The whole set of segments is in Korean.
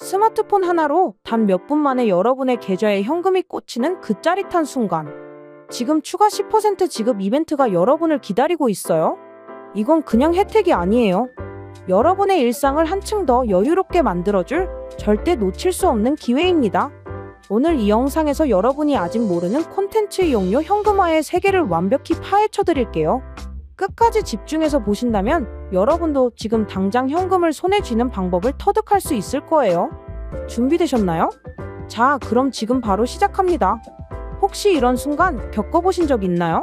스마트폰 하나로 단 몇 분 만에 여러분의 계좌에 현금이 꽂히는 그 짜릿한 순간. 지금 추가 10% 지급 이벤트가 여러분을 기다리고 있어요. 이건 그냥 혜택이 아니에요. 여러분의 일상을 한층 더 여유롭게 만들어줄 절대 놓칠 수 없는 기회입니다. 오늘 이 영상에서 여러분이 아직 모르는 콘텐츠 이용료 현금화의 세계를 완벽히 파헤쳐 드릴게요. 끝까지 집중해서 보신다면 여러분도 지금 당장 현금을 손에 쥐는 방법을 터득할 수 있을 거예요. 준비되셨나요? 자, 그럼 지금 바로 시작합니다. 혹시 이런 순간 겪어보신 적 있나요?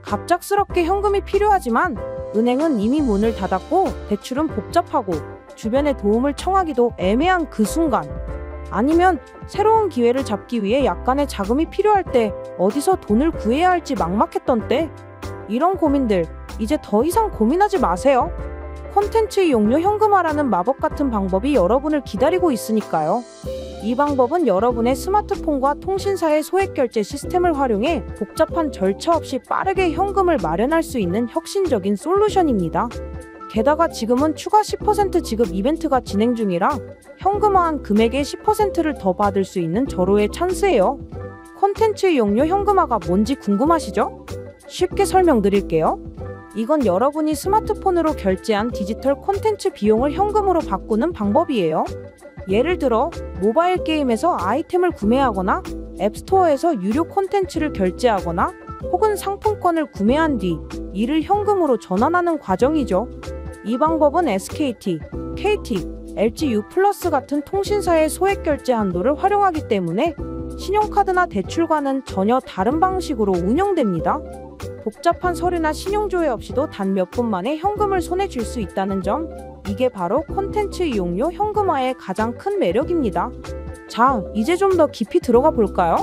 갑작스럽게 현금이 필요하지만 은행은 이미 문을 닫았고 대출은 복잡하고 주변의 도움을 청하기도 애매한 그 순간. 아니면 새로운 기회를 잡기 위해 약간의 자금이 필요할 때 어디서 돈을 구해야 할지 막막했던 때. 이런 고민들 이제 더 이상 고민하지 마세요. 콘텐츠 이용료 현금화라는 마법 같은 방법이 여러분을 기다리고 있으니까요. 이 방법은 여러분의 스마트폰과 통신사의 소액 결제 시스템을 활용해 복잡한 절차 없이 빠르게 현금을 마련할 수 있는 혁신적인 솔루션입니다. 게다가 지금은 추가 10% 지급 이벤트가 진행 중이라 현금화한 금액의 10%를 더 받을 수 있는 절호의 찬스예요. 콘텐츠 이용료 현금화가 뭔지 궁금하시죠? 쉽게 설명드릴게요. 이건 여러분이 스마트폰으로 결제한 디지털 콘텐츠 비용을 현금으로 바꾸는 방법이에요. 예를 들어 모바일 게임에서 아이템을 구매하거나 앱스토어에서 유료 콘텐츠를 결제하거나 혹은 상품권을 구매한 뒤 이를 현금으로 전환하는 과정이죠. 이 방법은 SKT, KT, LGU+ 같은 통신사의 소액 결제 한도를 활용하기 때문에 신용카드나 대출과는 전혀 다른 방식으로 운영됩니다. 복잡한 서류나 신용조회 없이도 단 몇 분 만에 현금을 손에 쥘 수 있다는 점, 이게 바로 콘텐츠 이용료 현금화의 가장 큰 매력입니다. 자, 이제 좀 더 깊이 들어가 볼까요?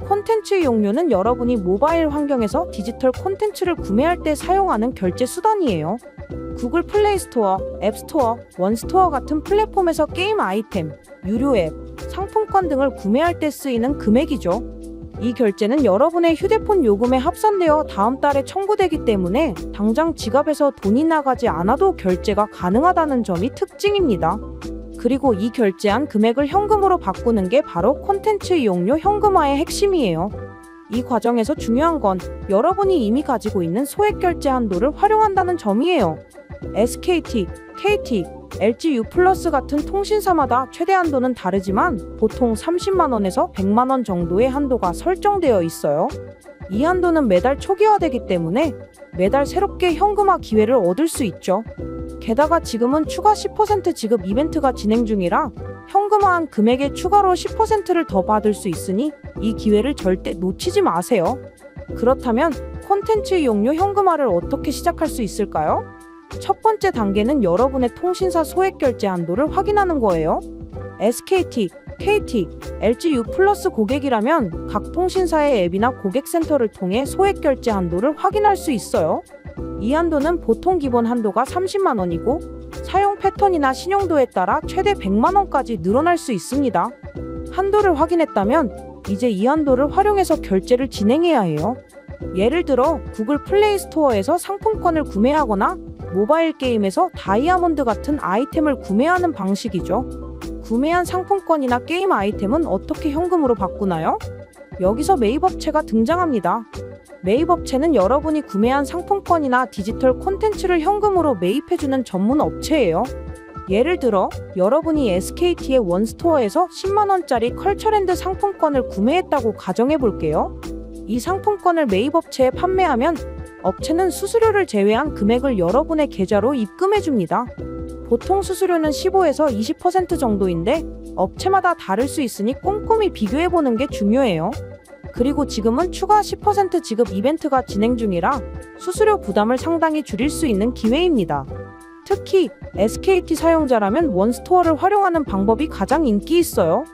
콘텐츠 이용료는 여러분이 모바일 환경에서 디지털 콘텐츠를 구매할 때 사용하는 결제 수단이에요. 구글 플레이 스토어, 앱스토어, 원스토어 같은 플랫폼에서 게임 아이템, 유료 앱, 상품권 등을 구매할 때 쓰이는 금액이죠. 이 결제는 여러분의 휴대폰 요금에 합산되어 다음 달에 청구되기 때문에 당장 지갑에서 돈이 나가지 않아도 결제가 가능하다는 점이 특징입니다. 그리고 이 결제한 금액을 현금으로 바꾸는 게 바로 콘텐츠 이용료 현금화의 핵심이에요. 이 과정에서 중요한 건 여러분이 이미 가지고 있는 소액 결제 한도를 활용한다는 점이에요. SKT, KT, LGU+ 같은 통신사마다 최대 한도는 다르지만 보통 30만 원에서 100만 원 정도의 한도가 설정되어 있어요. 이 한도는 매달 초기화되기 때문에 매달 새롭게 현금화 기회를 얻을 수 있죠. 게다가 지금은 추가 10% 지급 이벤트가 진행 중이라 현금화한 금액에 추가로 10%를 더 받을 수 있으니 이 기회를 절대 놓치지 마세요. 그렇다면 콘텐츠 이용료 현금화를 어떻게 시작할 수 있을까요? 첫 번째 단계는 여러분의 통신사 소액 결제 한도를 확인하는 거예요. SKT, KT, LGU+ 고객이라면 각 통신사의 앱이나 고객센터를 통해 소액 결제 한도를 확인할 수 있어요. 이 한도는 보통 기본 한도가 30만 원이고 사용 패턴이나 신용도에 따라 최대 100만 원까지 늘어날 수 있습니다. 한도를 확인했다면 이제 이 한도를 활용해서 결제를 진행해야 해요. 예를 들어 구글 플레이 스토어에서 상품권을 구매하거나 모바일 게임에서 다이아몬드 같은 아이템을 구매하는 방식이죠. 구매한 상품권이나 게임 아이템은 어떻게 현금으로 바꾸나요? 여기서 매입업체가 등장합니다. 매입업체는 여러분이 구매한 상품권이나 디지털 콘텐츠를 현금으로 매입해주는 전문 업체예요. 예를 들어 여러분이 SKT의 원스토어에서 10만 원짜리 컬처랜드 상품권을 구매했다고 가정해볼게요. 이 상품권을 매입업체에 판매하면 업체는 수수료를 제외한 금액을 여러분의 계좌로 입금해줍니다. 보통 수수료는 15에서 20% 정도인데 업체마다 다를 수 있으니 꼼꼼히 비교해보는 게 중요해요. 그리고 지금은 추가 10% 지급 이벤트가 진행 중이라 수수료 부담을 상당히 줄일 수 있는 기회입니다. 특히 SKT 사용자라면 원스토어를 활용하는 방법이 가장 인기 있어요.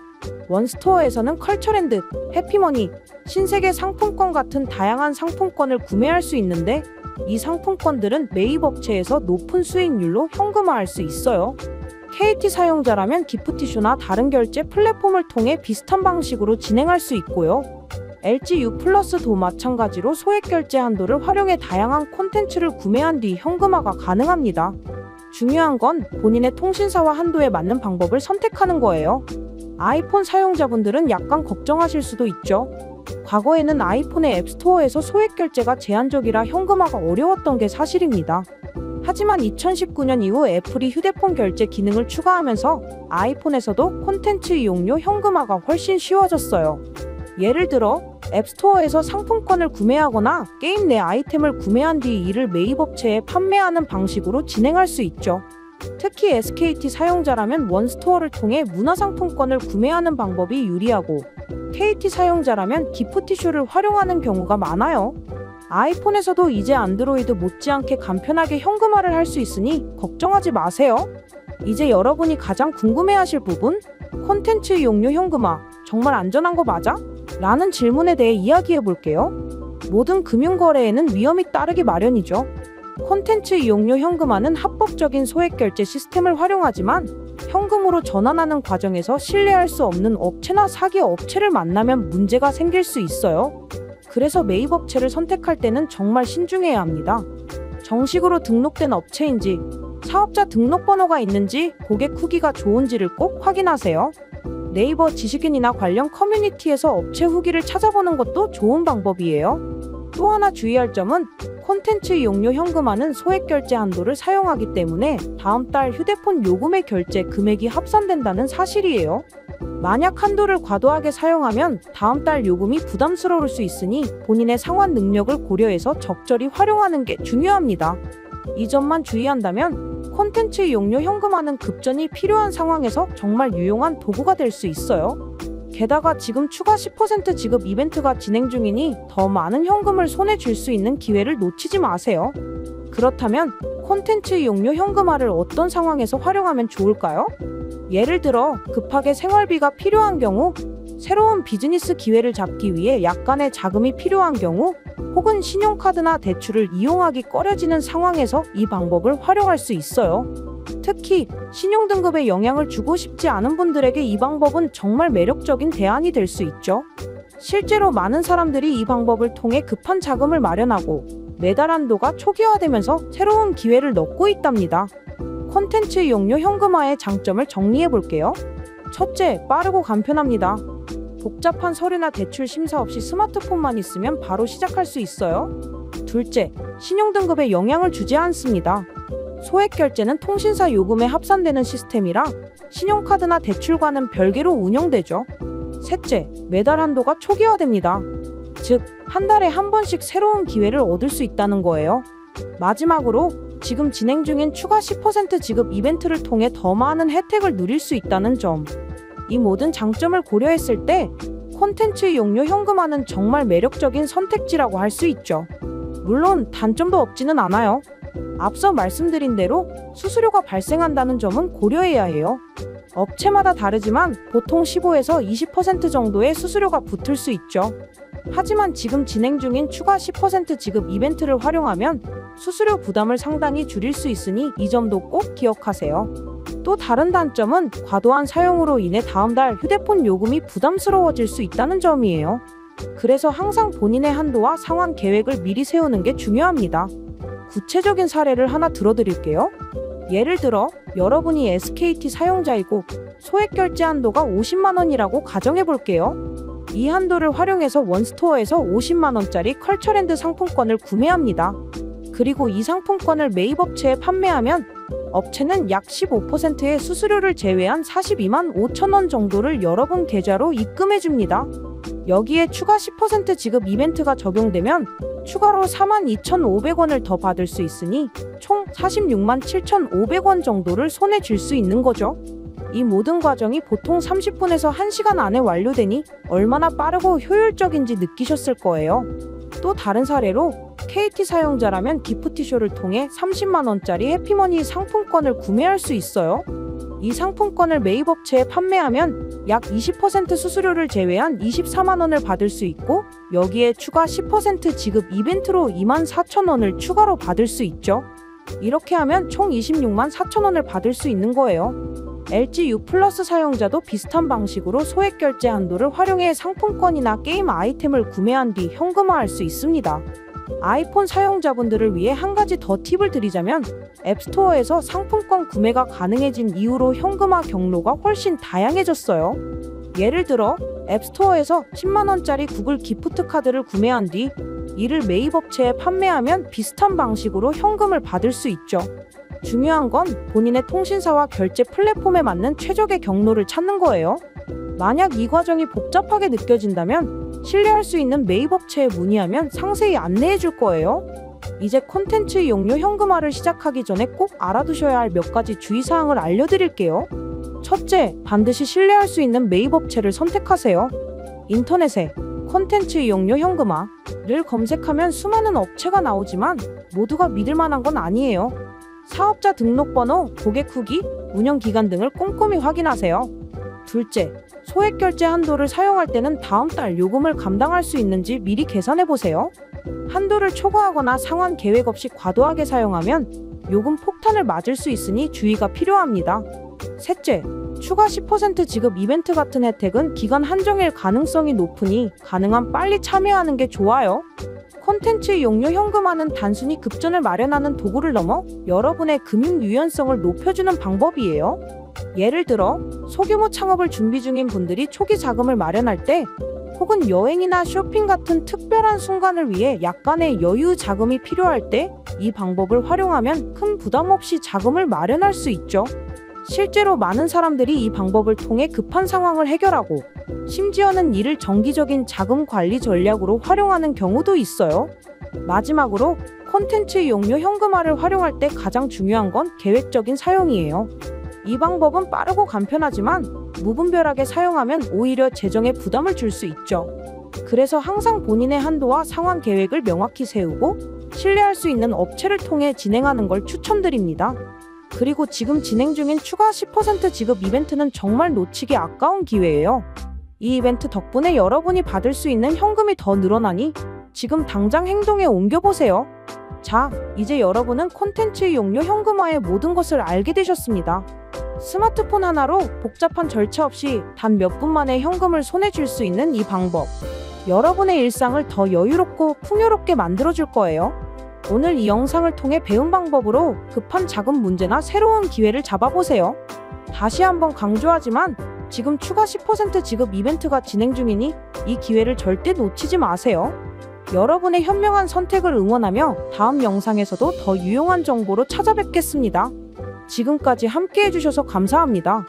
원스토어에서는 컬처랜드, 해피머니, 신세계 상품권 같은 다양한 상품권을 구매할 수 있는데 이 상품권들은 매입업체에서 높은 수익률로 현금화할 수 있어요. KT 사용자라면 기프티쇼나 다른 결제 플랫폼을 통해 비슷한 방식으로 진행할 수 있고요. LGU+도 마찬가지로 소액 결제 한도를 활용해 다양한 콘텐츠를 구매한 뒤 현금화가 가능합니다. 중요한 건 본인의 통신사와 한도에 맞는 방법을 선택하는 거예요. 아이폰 사용자분들은 약간 걱정하실 수도 있죠. 과거에는 아이폰의 앱스토어에서 소액 결제가 제한적이라 현금화가 어려웠던 게 사실입니다. 하지만 2019년 이후 애플이 휴대폰 결제 기능을 추가하면서 아이폰에서도 콘텐츠 이용료 현금화가 훨씬 쉬워졌어요. 예를 들어 앱스토어에서 상품권을 구매하거나 게임 내 아이템을 구매한 뒤 이를 매입 업체에 판매하는 방식으로 진행할 수 있죠. 특히 SKT 사용자라면 원스토어를 통해 문화상품권을 구매하는 방법이 유리하고, KT 사용자라면 기프티쇼를 활용하는 경우가 많아요. 아이폰에서도 이제 안드로이드 못지않게 간편하게 현금화를 할 수 있으니 걱정하지 마세요. 이제 여러분이 가장 궁금해하실 부분, 콘텐츠 이용료 현금화 정말 안전한 거 맞아? 라는 질문에 대해 이야기해 볼게요. 모든 금융거래에는 위험이 따르기 마련이죠. 콘텐츠 이용료 현금화는 합법적인 소액 결제 시스템을 활용하지만 현금으로 전환하는 과정에서 신뢰할 수 없는 업체나 사기 업체를 만나면 문제가 생길 수 있어요. 그래서 매입 업체를 선택할 때는 정말 신중해야 합니다. 정식으로 등록된 업체인지, 사업자 등록번호가 있는지, 고객 후기가 좋은지를 꼭 확인하세요. 네이버 지식인이나 관련 커뮤니티에서 업체 후기를 찾아보는 것도 좋은 방법이에요. 또 하나 주의할 점은 콘텐츠 이용료 현금화는 소액 결제 한도를 사용하기 때문에 다음 달 휴대폰 요금의 결제 금액이 합산된다는 사실이에요. 만약 한도를 과도하게 사용하면 다음 달 요금이 부담스러울 수 있으니 본인의 상환 능력을 고려해서 적절히 활용하는 게 중요합니다. 이 점만 주의한다면 콘텐츠 이용료 현금화는 급전이 필요한 상황에서 정말 유용한 도구가 될 수 있어요. 게다가 지금 추가 10% 지급 이벤트가 진행 중이니 더 많은 현금을 손에 쥘 수 있는 기회를 놓치지 마세요. 그렇다면 콘텐츠 이용료 현금화를 어떤 상황에서 활용하면 좋을까요? 예를 들어 급하게 생활비가 필요한 경우, 새로운 비즈니스 기회를 잡기 위해 약간의 자금이 필요한 경우, 혹은 신용카드나 대출을 이용하기 꺼려지는 상황에서 이 방법을 활용할 수 있어요. 특히 신용등급에 영향을 주고 싶지 않은 분들에게 이 방법은 정말 매력적인 대안이 될 수 있죠. 실제로 많은 사람들이 이 방법을 통해 급한 자금을 마련하고 매달 한도가 초기화되면서 새로운 기회를 넣고 있답니다. 콘텐츠 이용료 현금화의 장점을 정리해 볼게요. 첫째, 빠르고 간편합니다. 복잡한 서류나 대출 심사 없이 스마트폰만 있으면 바로 시작할 수 있어요. 둘째, 신용등급에 영향을 주지 않습니다. 소액 결제는 통신사 요금에 합산되는 시스템이라 신용카드나 대출과는 별개로 운영되죠. 셋째, 매달 한도가 초기화됩니다. 즉, 한 달에 한 번씩 새로운 기회를 얻을 수 있다는 거예요. 마지막으로 지금 진행 중인 추가 10% 지급 이벤트를 통해 더 많은 혜택을 누릴 수 있다는 점. 이 모든 장점을 고려했을 때 콘텐츠 이용료 현금화는 정말 매력적인 선택지라고 할 수 있죠. 물론 단점도 없지는 않아요. 앞서 말씀드린 대로 수수료가 발생한다는 점은 고려해야 해요. 업체마다 다르지만 보통 15에서 20% 정도의 수수료가 붙을 수 있죠. 하지만 지금 진행 중인 추가 10% 지급 이벤트를 활용하면 수수료 부담을 상당히 줄일 수 있으니 이 점도 꼭 기억하세요. 또 다른 단점은 과도한 사용으로 인해 다음 달 휴대폰 요금이 부담스러워질 수 있다는 점이에요. 그래서 항상 본인의 한도와 상환 계획을 미리 세우는 게 중요합니다. 구체적인 사례를 하나 들어드릴게요. 예를 들어 여러분이 SKT 사용자이고 소액 결제 한도가 50만 원이라고 가정해 볼게요. 이 한도를 활용해서 원스토어에서 50만 원짜리 컬처랜드 상품권을 구매합니다. 그리고 이 상품권을 매입 업체에 판매하면 업체는 약 15%의 수수료를 제외한 42만 5천 원 정도를 여러분 계좌로 입금해 줍니다. 여기에 추가 10% 지급 이벤트가 적용되면 추가로 42,500원을 더 받을 수 있으니 총 46만 7,500원 정도를 손에 쥘 수 있는 거죠. 이 모든 과정이 보통 30분에서 1시간 안에 완료되니 얼마나 빠르고 효율적인지 느끼셨을 거예요. 또 다른 사례로 KT 사용자라면 기프티쇼를 통해 30만 원짜리 해피머니 상품권을 구매할 수 있어요. 이 상품권을 매입 업체에 판매하면 약 20% 수수료를 제외한 24만 원을 받을 수 있고 여기에 추가 10% 지급 이벤트로 2만 4천 원을 추가로 받을 수 있죠. 이렇게 하면 총 26만 4천 원을 받을 수 있는 거예요. LG U 플러스 사용자도 비슷한 방식으로 소액 결제 한도를 활용해 상품권이나 게임 아이템을 구매한 뒤 현금화할 수 있습니다. 아이폰 사용자분들을 위해 한 가지 더 팁을 드리자면 앱스토어에서 상품권 구매가 가능해진 이후로 현금화 경로가 훨씬 다양해졌어요. 예를 들어 앱스토어에서 10만원짜리 구글 기프트 카드를 구매한 뒤 이를 매입 업체에 판매하면 비슷한 방식으로 현금을 받을 수 있죠. 중요한 건 본인의 통신사와 결제 플랫폼에 맞는 최적의 경로를 찾는 거예요. 만약 이 과정이 복잡하게 느껴진다면 신뢰할 수 있는 매입 업체에 문의하면 상세히 안내해 줄 거예요. 이제 콘텐츠 이용료 현금화를 시작하기 전에 꼭 알아두셔야 할 몇 가지 주의사항을 알려드릴게요. 첫째, 반드시 신뢰할 수 있는 매입 업체를 선택하세요. 인터넷에 콘텐츠 이용료 현금화를 검색하면 수많은 업체가 나오지만 모두가 믿을 만한 건 아니에요. 사업자 등록번호, 고객 후기, 운영기간 등을 꼼꼼히 확인하세요. 둘째, 소액 결제 한도를 사용할 때는 다음 달 요금을 감당할 수 있는지 미리 계산해 보세요. 한도를 초과하거나 상환 계획 없이 과도하게 사용하면 요금 폭탄을 맞을 수 있으니 주의가 필요합니다. 셋째, 추가 10% 지급 이벤트 같은 혜택은 기간 한정일 가능성이 높으니 가능한 빨리 참여하는 게 좋아요. 콘텐츠 이용료 현금화는 단순히 급전을 마련하는 도구를 넘어 여러분의 금융 유연성을 높여주는 방법이에요. 예를 들어 소규모 창업을 준비 중인 분들이 초기 자금을 마련할 때 혹은 여행이나 쇼핑 같은 특별한 순간을 위해 약간의 여유 자금이 필요할 때 이 방법을 활용하면 큰 부담 없이 자금을 마련할 수 있죠. 실제로 많은 사람들이 이 방법을 통해 급한 상황을 해결하고 심지어는 이를 정기적인 자금 관리 전략으로 활용하는 경우도 있어요. 마지막으로 콘텐츠 이용료 현금화를 활용할 때 가장 중요한 건 계획적인 사용이에요. 이 방법은 빠르고 간편하지만 무분별하게 사용하면 오히려 재정에 부담을 줄 수 있죠. 그래서 항상 본인의 한도와 상환 계획을 명확히 세우고 신뢰할 수 있는 업체를 통해 진행하는 걸 추천드립니다. 그리고 지금 진행 중인 추가 10% 지급 이벤트는 정말 놓치기 아까운 기회예요. 이 이벤트 덕분에 여러분이 받을 수 있는 현금이 더 늘어나니 지금 당장 행동에 옮겨보세요. 자, 이제 여러분은 콘텐츠 이용료 현금화의 모든 것을 알게 되셨습니다. 스마트폰 하나로 복잡한 절차 없이 단 몇 분 만에 현금을 손에 쥘 수 있는 이 방법. 여러분의 일상을 더 여유롭고 풍요롭게 만들어줄 거예요. 오늘 이 영상을 통해 배운 방법으로 급한 자금 문제나 새로운 기회를 잡아보세요. 다시 한번 강조하지만 지금 추가 10% 지급 이벤트가 진행 중이니 이 기회를 절대 놓치지 마세요. 여러분의 현명한 선택을 응원하며 다음 영상에서도 더 유용한 정보로 찾아뵙겠습니다. 지금까지 함께 해주셔서 감사합니다.